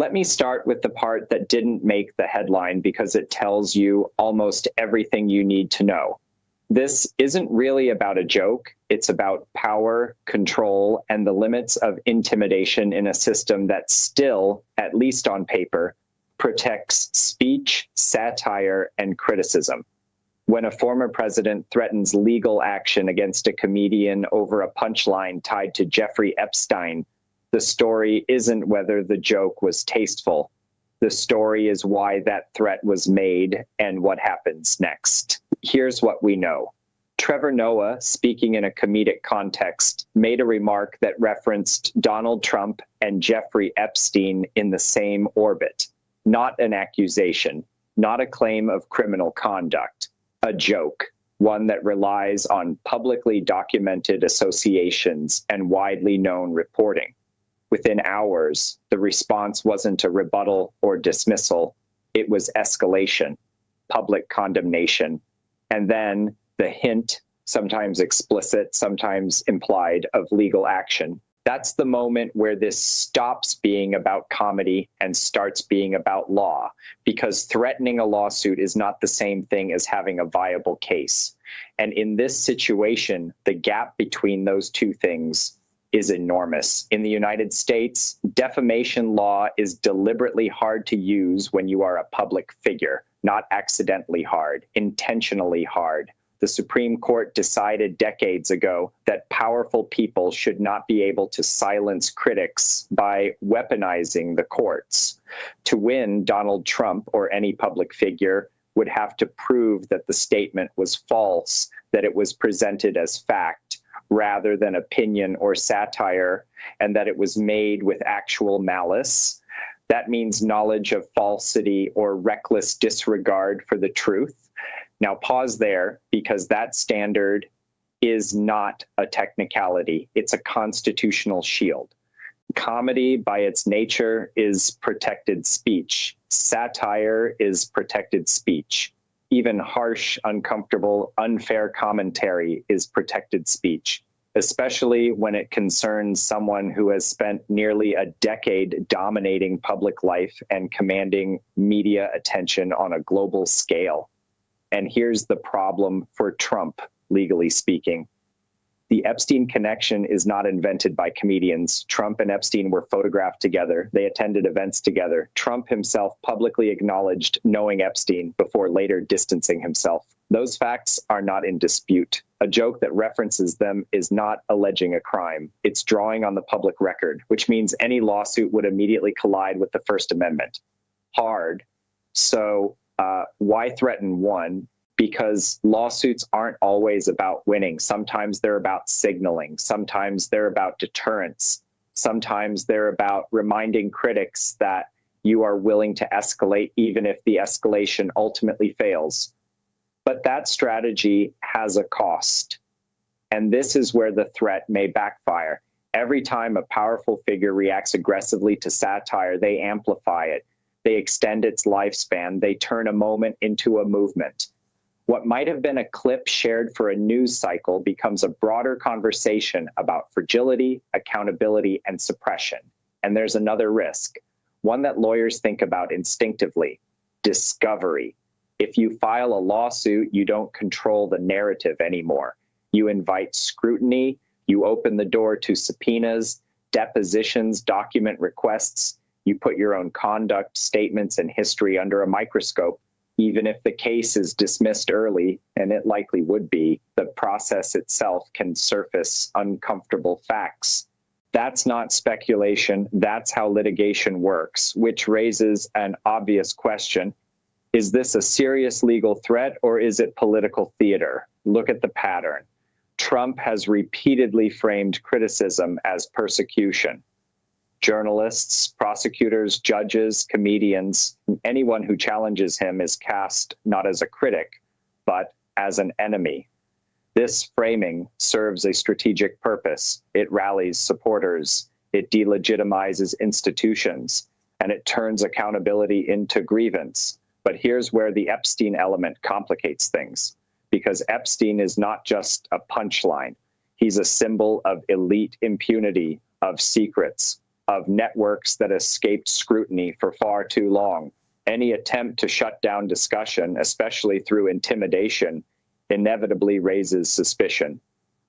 Let me start with the part that didn't make the headline because it tells you almost everything you need to know. This isn't really about a joke. It's about power, control, and the limits of intimidation in a system that still, at least on paper, protects speech, satire, and criticism. When a former president threatens legal action against a comedian over a punchline tied to Jeffrey Epstein, the story isn't whether the joke was tasteful. The story is why that threat was made and what happens next. Here's what we know. Trevor Noah, speaking in a comedic context, made a remark that referenced Donald Trump and Jeffrey Epstein in the same orbit. Not an accusation, not a claim of criminal conduct, a joke, one that relies on publicly documented associations and widely known reporting. Within hours, the response wasn't a rebuttal or dismissal. It was escalation, public condemnation, and then the hint, sometimes explicit, sometimes implied, of legal action. That's the moment where this stops being about comedy and starts being about law, because threatening a lawsuit is not the same thing as having a viable case. And in this situation, the gap between those two things is enormous. In the United States, defamation law is deliberately hard to use when you are a public figure, not accidentally hard, intentionally hard. The Supreme Court decided decades ago that powerful people should not be able to silence critics by weaponizing the courts. To win, Donald Trump or any public figure would have to prove that the statement was false, that it was presented as fact rather than opinion or satire, and that it was made with actual malice. That means knowledge of falsity or reckless disregard for the truth. Now pause there, because that standard is not a technicality. It's a constitutional shield. Comedy, by its nature, is protected speech. Satire is protected speech. Even harsh, uncomfortable, unfair commentary is protected speech, especially when it concerns someone who has spent nearly a decade dominating public life and commanding media attention on a global scale. And here's the problem for Trump, legally speaking. The Epstein connection is not invented by comedians. Trump and Epstein were photographed together. They attended events together. Trump himself publicly acknowledged knowing Epstein before later distancing himself. Those facts are not in dispute. A joke that references them is not alleging a crime. It's drawing on the public record, which means any lawsuit would immediately collide with the First Amendment. Hard. So why threaten one? Because lawsuits aren't always about winning. Sometimes they're about signaling. Sometimes they're about deterrence. Sometimes they're about reminding critics that you are willing to escalate even if the escalation ultimately fails. But that strategy has a cost. And this is where the threat may backfire. Every time a powerful figure reacts aggressively to satire, they amplify it. They extend its lifespan. They turn a moment into a movement. What might have been a clip shared for a news cycle becomes a broader conversation about fragility, accountability, and suppression. And there's another risk, one that lawyers think about instinctively: discovery. If you file a lawsuit, you don't control the narrative anymore. You invite scrutiny, you open the door to subpoenas, depositions, document requests. You put your own conduct, statements, and history under a microscope. Even if the case is dismissed early, and it likely would be, the process itself can surface uncomfortable facts. That's not speculation. That's how litigation works, which raises an obvious question. Is this a serious legal threat, or is it political theater? Look at the pattern. Trump has repeatedly framed criticism as persecution. Journalists, prosecutors, judges, comedians, anyone who challenges him is cast not as a critic, but as an enemy. This framing serves a strategic purpose. It rallies supporters, it delegitimizes institutions, and it turns accountability into grievance. But here's where the Epstein element complicates things, because Epstein is not just a punchline. He's a symbol of elite impunity, of secrets. of networks that escaped scrutiny for far too long. Any attempt to shut down discussion, especially through intimidation, inevitably raises suspicion.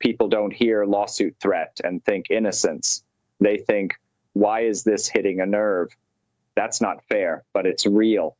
People don't hear lawsuit threat and think innocence. They think, why is this hitting a nerve? That's not fair, but it's real.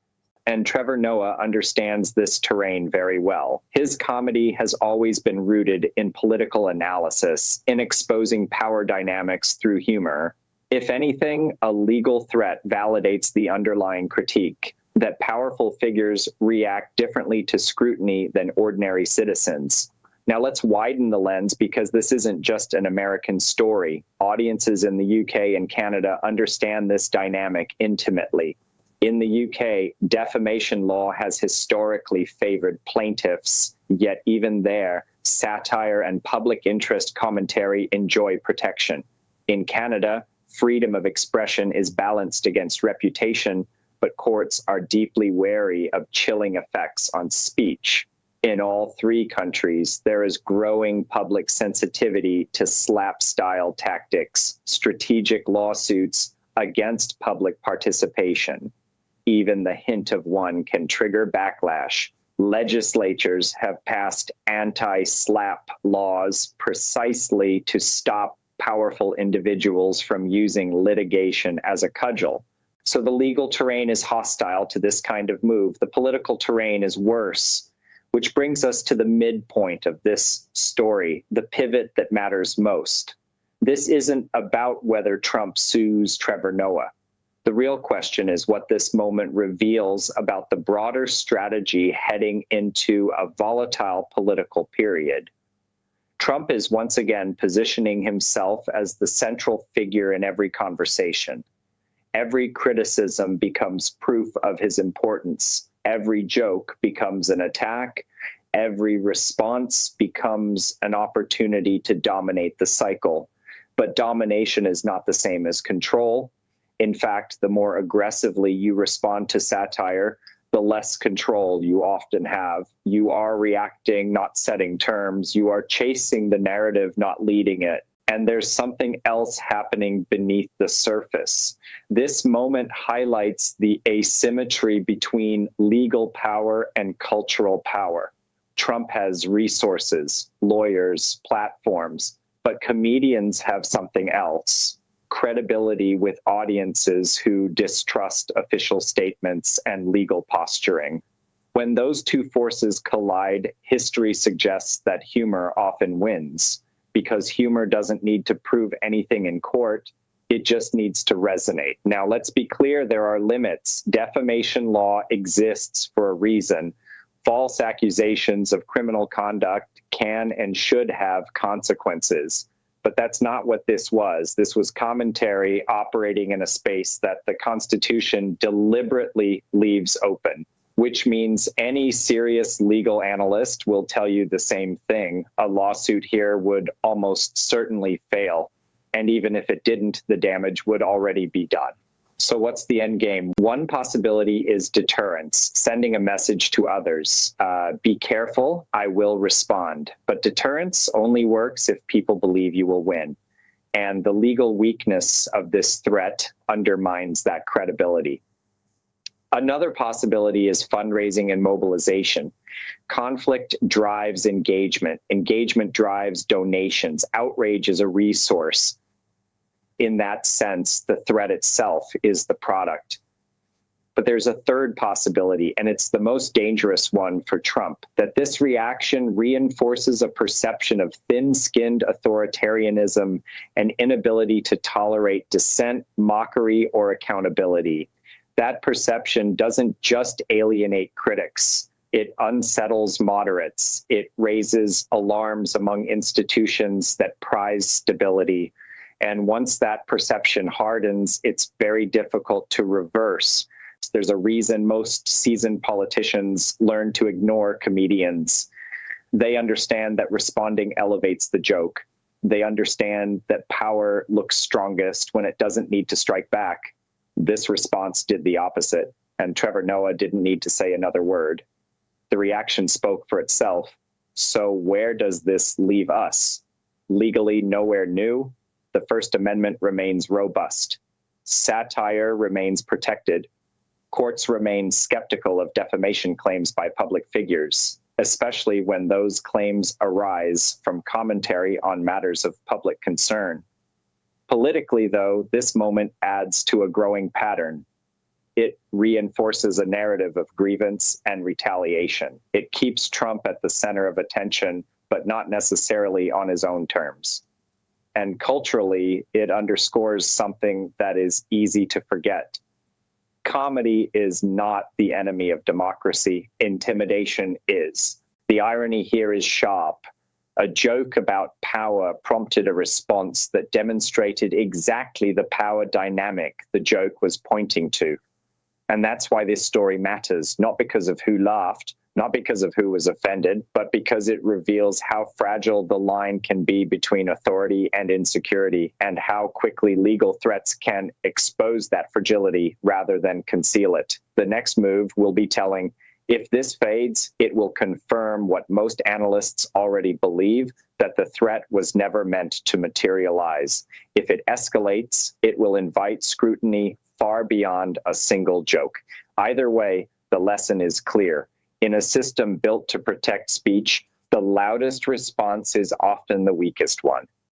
And Trevor Noah understands this terrain very well. His comedy has always been rooted in political analysis, in exposing power dynamics through humor. If anything, a legal threat validates the underlying critique that powerful figures react differently to scrutiny than ordinary citizens. Now let's widen the lens, because this isn't just an American story. Audiences in the UK and Canada understand this dynamic intimately. In the UK, defamation law has historically favored plaintiffs, yet even there, satire and public interest commentary enjoy protection. In Canada, freedom of expression is balanced against reputation, but courts are deeply wary of chilling effects on speech. In all three countries, there is growing public sensitivity to slap-style tactics, strategic lawsuits against public participation. Even the hint of one can trigger backlash. Legislatures have passed anti-slap laws precisely to stop powerful individuals from using litigation as a cudgel. So the legal terrain is hostile to this kind of move. The political terrain is worse, which brings us to the midpoint of this story, the pivot that matters most. This isn't about whether Trump sues Trevor Noah. The real question is what this moment reveals about the broader strategy heading into a volatile political period. Trump is once again positioning himself as the central figure in every conversation. Every criticism becomes proof of his importance. Every joke becomes an attack. Every response becomes an opportunity to dominate the cycle. But domination is not the same as control. In fact, the more aggressively you respond to satire, the less control you often have. You are reacting, not setting terms. You are chasing the narrative, not leading it. And there's something else happening beneath the surface. This moment highlights the asymmetry between legal power and cultural power. Trump has resources, lawyers, platforms, but comedians have something else: credibility with audiences who distrust official statements and legal posturing. When those two forces collide, history suggests that humor often wins, because humor doesn't need to prove anything in court. It just needs to resonate. Now, let's be clear, there are limits. Defamation law exists for a reason. False accusations of criminal conduct can and should have consequences. But that's not what this was. This was commentary operating in a space that the Constitution deliberately leaves open, which means any serious legal analyst will tell you the same thing. A lawsuit here would almost certainly fail. And even if it didn't, the damage would already be done. So what's the end game? One possibility is deterrence, sending a message to others. Be careful, I will respond. But deterrence only works if people believe you will win. And the legal weakness of this threat undermines that credibility. Another possibility is fundraising and mobilization. Conflict drives engagement. Engagement drives donations. Outrage is a resource. In that sense, the threat itself is the product. But there's a third possibility, and it's the most dangerous one for Trump, that this reaction reinforces a perception of thin-skinned authoritarianism and inability to tolerate dissent, mockery, or accountability. That perception doesn't just alienate critics. It unsettles moderates. It raises alarms among institutions that prize stability. And once that perception hardens, it's very difficult to reverse. There's a reason most seasoned politicians learn to ignore comedians. They understand that responding elevates the joke. They understand that power looks strongest when it doesn't need to strike back. This response did the opposite, and Trevor Noah didn't need to say another word. The reaction spoke for itself. So where does this leave us? Legally nowhere new. The First Amendment remains robust. Satire remains protected. Courts remain skeptical of defamation claims by public figures, especially when those claims arise from commentary on matters of public concern. Politically, though, this moment adds to a growing pattern. It reinforces a narrative of grievance and retaliation. It keeps Trump at the center of attention, but not necessarily on his own terms. And culturally, it underscores something that is easy to forget. Comedy is not the enemy of democracy. Intimidation is. The irony here is sharp. A joke about power prompted a response that demonstrated exactly the power dynamic the joke was pointing to. And that's why this story matters, not because of who laughed, not because of who was offended, but because it reveals how fragile the line can be between authority and insecurity, and how quickly legal threats can expose that fragility rather than conceal it. The next move will be telling. If this fades, it will confirm what most analysts already believe, that the threat was never meant to materialize. If it escalates, it will invite scrutiny far beyond a single joke. Either way, the lesson is clear. In a system built to protect speech, the loudest response is often the weakest one.